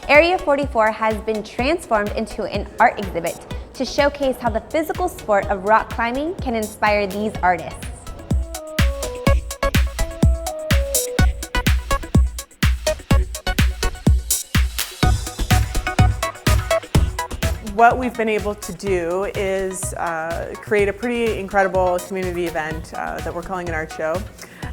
Area 44 has been transformed into an art exhibit to showcase how the physical sport of rock climbing can inspire these artists. What we've been able to do is create a pretty incredible community event that we're calling an art show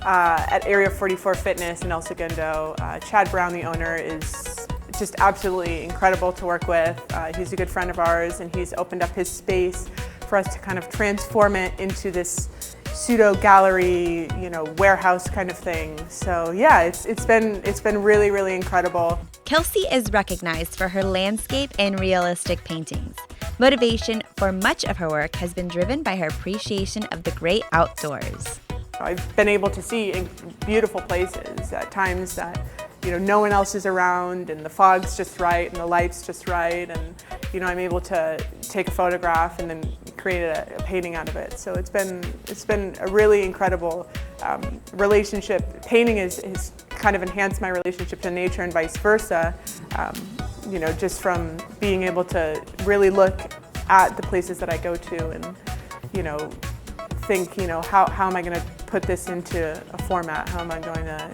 at Area 44 Fitness in El Segundo. Chad Brown, the owner, is just absolutely incredible to work with. He's a good friend of ours, and he's opened up his space for us to kind of transform it into this pseudo gallery, warehouse kind of thing. So yeah, it's been really, really incredible. Kelsey is recognized for her landscape and realistic paintings. Motivation for much of her work has been driven by her appreciation of the great outdoors. I've been able to see in beautiful places at times that no one else is around, and the fog's just right and the light's just right, and I'm able to take a photograph and then create a painting out of it. So it's been a really incredible relationship. Painting has kind of enhanced my relationship to nature and vice versa. Just from being able to really look at the places that I go to and think, how am I going to put this into a format? How am I going to,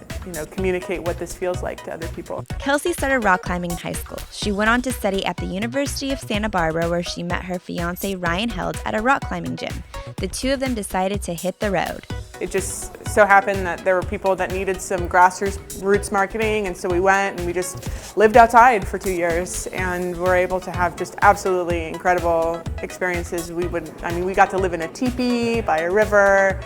communicate what this feels like to other people? Kelsey started rock climbing in high school. She went on to study at the University of Santa Barbara, where she met her fiance Ryan Held at a rock climbing gym. The two of them decided to hit the road. It just so happened that there were people that needed some grassroots marketing, and so we went and we just lived outside for 2 years, and were able to have just absolutely incredible experiences. We got to live in a teepee by a river.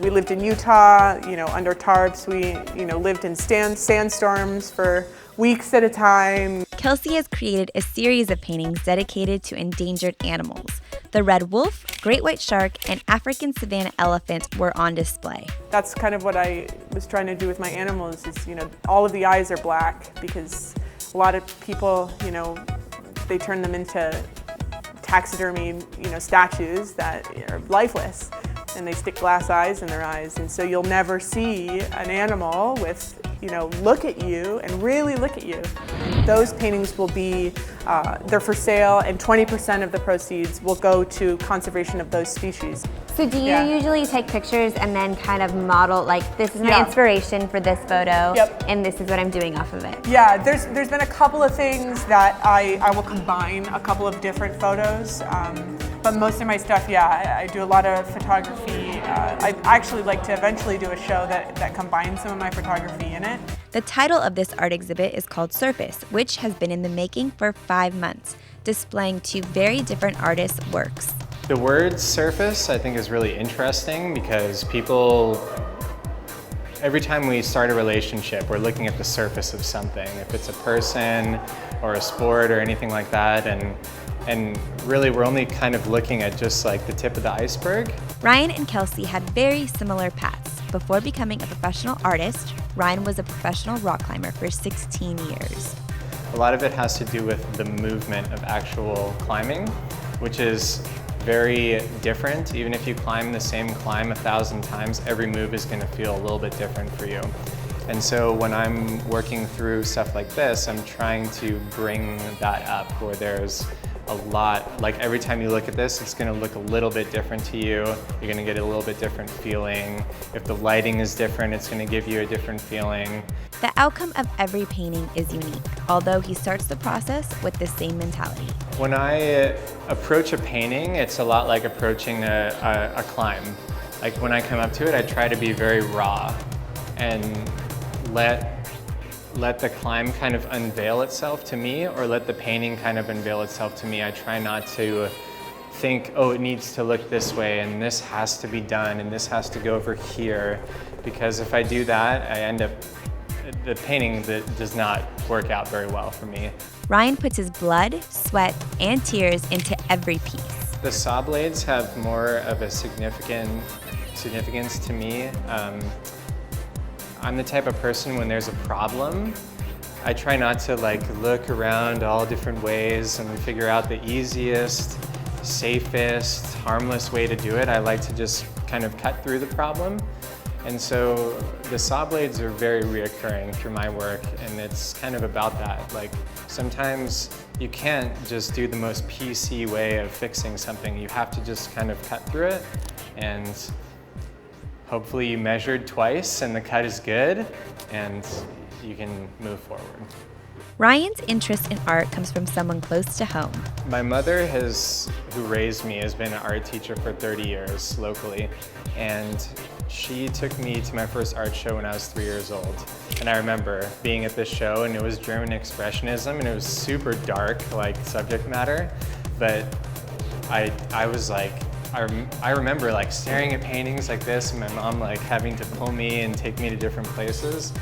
We lived in Utah, under tarps. We, lived in sandstorms for weeks at a time. Kelsey has created a series of paintings dedicated to endangered animals. The red wolf, great white shark, and African savanna elephant were on display. That's kind of what I was trying to do with my animals is, all of the eyes are black because a lot of people, they turn them into taxidermy, statues that are lifeless, and they stick glass eyes in their eyes. And so you'll never see an animal with, look at you and really look at you. Those paintings will be, they're for sale, and 20% of the proceeds will go to conservation of those species. So do you usually take pictures and then kind of model, like, this is my inspiration for this photo, and this is what I'm doing off of it? Yeah, there's been a couple of things that I will combine a couple of different photos, but most of my stuff, I do a lot of photography. I'd actually like to eventually do a show that combines some of my photography in it. The title of this art exhibit is called Surface, which has been in the making for 5 months, displaying 2 very different artists' works. The word surface, I think, is really interesting because every time we start a relationship, we're looking at the surface of something. If it's a person or a sport or anything like that, and really we're only kind of looking at just like the tip of the iceberg. Ryan and Kelsey had very similar paths. Before becoming a professional artist, Ryan was a professional rock climber for 16 years. A lot of it has to do with the movement of actual climbing, which is very different. Even if you climb the same climb 1,000 times, every move is going to feel a little bit different for you. And so when I'm working through stuff like this, I'm trying to bring that up where there's a lot, like every time you look at this, it's going to look a little bit different to you. You're going to get a little bit different feeling. If the lighting is different, it's going to give you a different feeling. The outcome of every painting is unique, although he starts the process with the same mentality. When I approach a painting, it's a lot like approaching a climb. Like when I come up to it, I try to be very raw and let the climb kind of unveil itself to me, or let the painting kind of unveil itself to me. I try not to think, oh, it needs to look this way, and this has to be done, and this has to go over here. Because if I do that, I end up, the painting that does not work out very well for me. Ryan puts his blood, sweat, and tears into every piece. The saw blades have more of a significance to me. I'm the type of person, when there's a problem, I try not to look around all different ways and figure out the easiest, safest, harmless way to do it. I like to just kind of cut through the problem And so the saw blades are very reoccurring through my work, and it's kind of about that. Like, sometimes you can't just do the most PC way of fixing something. You have to just kind of cut through it, and hopefully you measured twice and the cut is good, and you can move forward. Ryan's interest in art comes from someone close to home. My mother, who raised me, has been an art teacher for 30 years locally, and she took me to my first art show when I was 3 years old. And I remember being at this show, and it was German Expressionism, and it was super dark, like, subject matter, but I was like, I remember like staring at paintings like this, and my mom like having to pull me and take me to different places.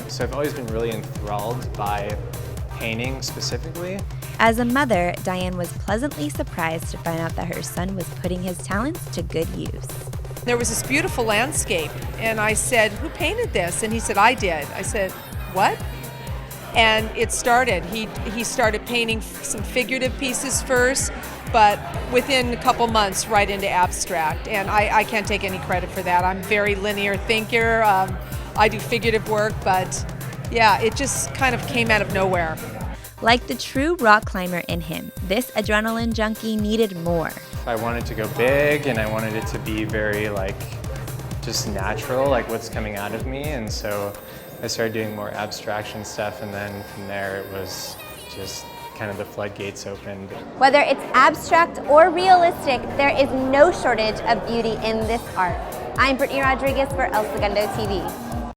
So I've always been really enthralled by painting specifically. As a mother, Diane was pleasantly surprised to find out that her son was putting his talents to good use. There was this beautiful landscape, and I said, "Who painted this?" And he said, "I did." I said, "What?" And it started. He started painting some figurative pieces first, but within a couple months, right into abstract. And I can't take any credit for that. I'm a very linear thinker. I do figurative work, but yeah, it just kind of came out of nowhere. Like the true rock climber in him, this adrenaline junkie needed more. I wanted to go big, and I wanted it to be very like just natural, like what's coming out of me. And so I started doing more abstraction stuff, and then from there it was just kind of the floodgates opened. Whether it's abstract or realistic, there is no shortage of beauty in this art. I'm Brittany Rodriguez for El Segundo TV.